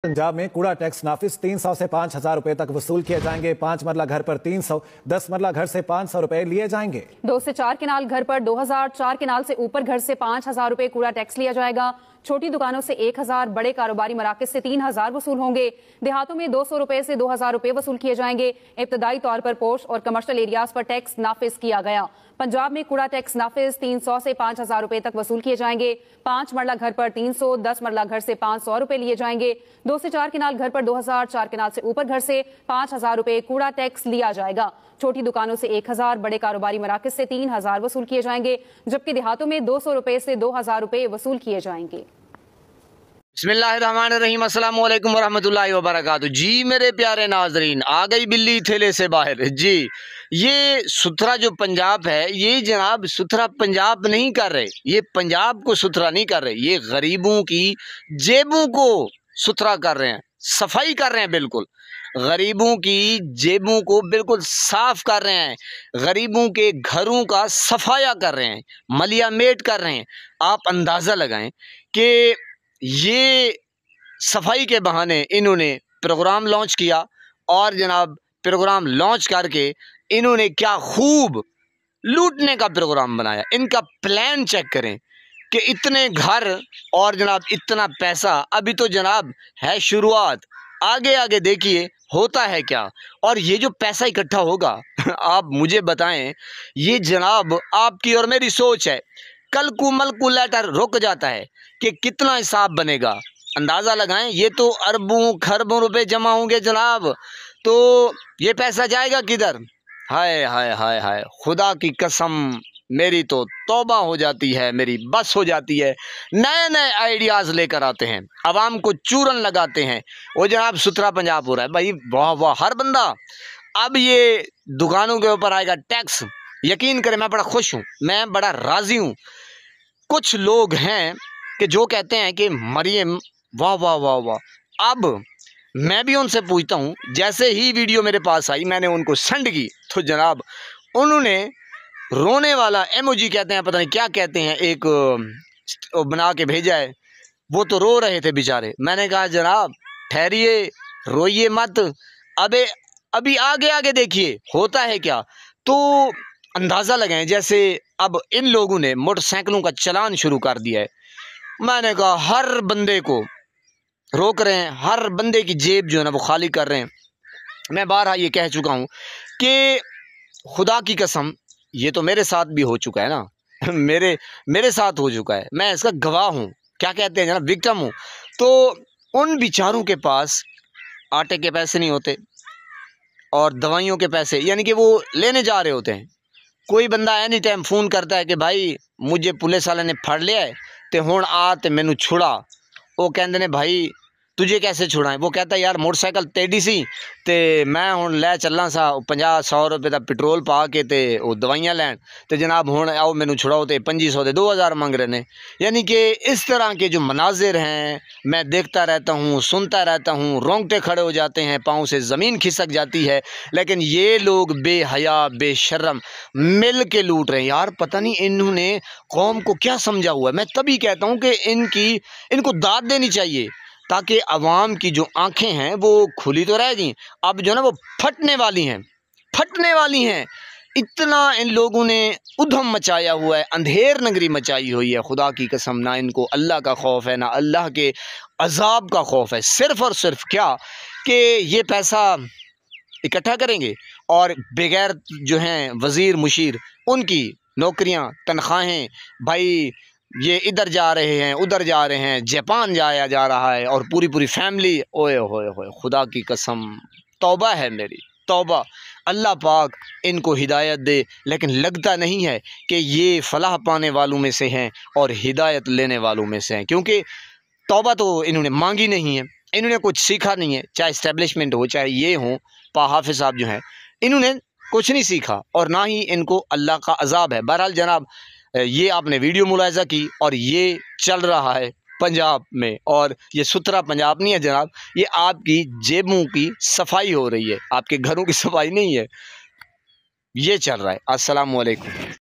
पंजाब में कूड़ा टैक्स नाफिज 300 से 5,000 रुपए तक वसूल किए जाएंगे। 5 मरला घर पर 300, 10 मरला घर से 500 रुपए लिए जाएंगे। 2 से 4 किनाल घर पर 2,000, 4 किनाल से ऊपर घर से 5,000 रुपए कूड़ा टैक्स लिया जाएगा। छोटी दुकानों से 1,000, बड़े कारोबारी मराकज से 3,000 वसूल होंगे। देहातों में 200 रुपए से 2,000 रुपए वसूल किए जाएंगे। इब्तदाई तौर पर पोश और कमर्शियल एरियाज पर टैक्स नाफिज किया गया। पंजाब में कूड़ा टैक्स नाफिज 300 से 5,000 रुपए तक वसूल किए जाएंगे। 5 मरला घर पर 300, 10 मरला घर से 500 रुपए लिए जाएंगे। 2 से 4 किनाल घर पर 2,000, 4 किनाल से ऊपर घर से 5,000 रुपए कूड़ा टैक्स लिया जाएगा। छोटी दुकानों से 1,000, बड़े कारोबारी मराकज से 3,000 वसूल किए जाएंगे, जबकि देहातों में 200 रुपए से 2,000 रुपए वसूल किए जाएंगे। बिस्मिल्लाहिर्रहमानिर्रहीम, अस्सलामु अलैकुम वरहमतुल्लाहि वबरकातुहू। जी मेरे प्यारे नाजरीन, आ गई बिल्ली थैले से बाहर। जी ये सुथरा जो पंजाब है, ये जनाब सुथरा पंजाब नहीं कर रहे, ये पंजाब को सुथरा नहीं कर रहे, ये गरीबों की जेबों को सुथरा कर रहे हैं, सफाई कर रहे हैं। बिल्कुल गरीबों की जेबों को बिल्कुल साफ कर रहे हैं, गरीबों के घरों का सफाया कर रहे हैं, मलिया मेट कर रहे हैं। आप अंदाज़ा लगाएं कि ये सफाई के बहाने इन्होंने प्रोग्राम लॉन्च किया और जनाब प्रोग्राम लॉन्च करके इन्होंने क्या खूब लूटने का प्रोग्राम बनाया। इनका प्लान चेक करें कि इतने घर और जनाब इतना पैसा। अभी तो जनाब है शुरुआत, आगे आगे देखिए होता है क्या। और ये जो पैसा इकट्ठा होगा आप मुझे बताएं, ये जनाब आपकी और मेरी सोच है। कल कैलकुलेटर रुक जाता है कि कितना हिसाब बनेगा। अंदाज़ा लगाएं, ये तो अरबों खरबों रुपए जमा होंगे जनाब। तो ये पैसा जाएगा किधर? हाय हाय हाय हाय, खुदा की कसम मेरी तो तौबा हो जाती है, मेरी बस हो जाती है। नए नए आइडियाज़ लेकर आते हैं, आवाम को चूरन लगाते हैं। वो जनाब सुथरा पंजाब हो रहा है भाई, वाह वाह हर बंदा। अब ये दुकानों के ऊपर आएगा टैक्स। यकीन करें मैं बड़ा खुश हूँ, मैं बड़ा राज़ी हूँ। कुछ लोग हैं कि जो कहते हैं कि मरियम वाह वाह वाह वाह। अब मैं भी उनसे पूछता हूँ, जैसे ही वीडियो मेरे पास आई मैंने उनको सेंड की तो जनाब उन्होंने रोने वाला इमोजी कहते हैं, पता नहीं क्या कहते हैं, एक बना के भेजा है। वो तो रो रहे थे बेचारे। मैंने कहा जनाब ठहरिए, रोइए मत, अभी आगे आगे देखिए होता है क्या। तो अंदाज़ा लगाएं, जैसे अब इन लोगों ने मोटरसाइकिलों का चलान शुरू कर दिया है। मैंने कहा हर बंदे को रोक रहे हैं, हर बंदे की जेब जो है ना वो खाली कर रहे हैं। मैं बारहा ये कह चुका हूँ कि खुदा की कसम ये तो मेरे साथ भी हो चुका है ना मेरे साथ हो चुका है, मैं इसका गवाह हूँ। क्या कहते हैं जनाब, विक्टिम हूँ। तो उन बेचारों के पास आटे के पैसे नहीं होते और दवाइयों के पैसे, यानी कि वो लेने जा रहे होते हैं। कोई बंदा एनी टाइम फ़ोन करता है कि भाई मुझे पुलिस वाले ने फड़ लिया है तो हुण आ ते मैनू छुड़ा। वो कहते ने भाई तुझे कैसे छुड़ाएं? वो कहता है यार मोटरसाइकिल तेडी सी ते मैं हुण लै चलना सा 50-100 रुपए का पेट्रोल पा के ते वो दवाइयाँ लैन तो जनाब हुण आओ मैनू छुड़ाओ तो 2500 दे 2,000 मंग रहे हैं। यानी कि इस तरह के जो मनाजिर हैं मैं देखता रहता हूँ, सुनता रहता हूँ, रोंगटे खड़े हो जाते हैं, पाँव से ज़मीन खिसक जाती है। लेकिन ये लोग बेहया बेशर्म मिल के लूट रहे हैं यार। पता नहीं इन्होंने कौम को क्या समझा हुआ है। मैं तभी कहता हूँ कि इनको दाद देनी चाहिए ताकि अवाम की जो आंखें हैं वो खुली तो रह गई, अब जो ना वो फटने वाली हैं। इतना इन लोगों ने उधम मचाया हुआ है, अंधेर नगरी मचाई हुई है। खुदा की कसम ना इनको अल्लाह का खौफ है, ना अल्लाह के अजाब का खौफ है। सिर्फ़ और सिर्फ क्या कि ये पैसा इकट्ठा करेंगे और बगैर जो हैं वज़ीर मुशीर उनकी नौकरियां तनख्वाहें, भाई ये इधर जा रहे हैं उधर जा रहे हैं, जापान जाया जा रहा है और पूरी फैमिली। ओए होए होए, खुदा की कसम तौबा है मेरी, तौबा। अल्लाह पाक इनको हिदायत दे, लेकिन लगता नहीं है कि ये फलाह पाने वालों में से हैं और हिदायत लेने वालों में से हैं, क्योंकि तौबा तो इन्होंने मांगी नहीं है, इन्होंने कुछ सीखा नहीं है। चाहे इस्टेब्लिशमेंट हो चाहे ये हो, हाफिज़ साहब जो हैं इन्होंने कुछ नहीं सीखा और ना ही इनको अल्लाह का अजाब है। बहरहाल जनाब ये आपने वीडियो मुलाहिज़ा की और ये चल रहा है पंजाब में, और ये सुथरा पंजाब नहीं है जनाब, ये आपकी जेबों की सफाई हो रही है, आपके घरों की सफाई नहीं है, ये चल रहा है। अस्सलामु अलैकुम।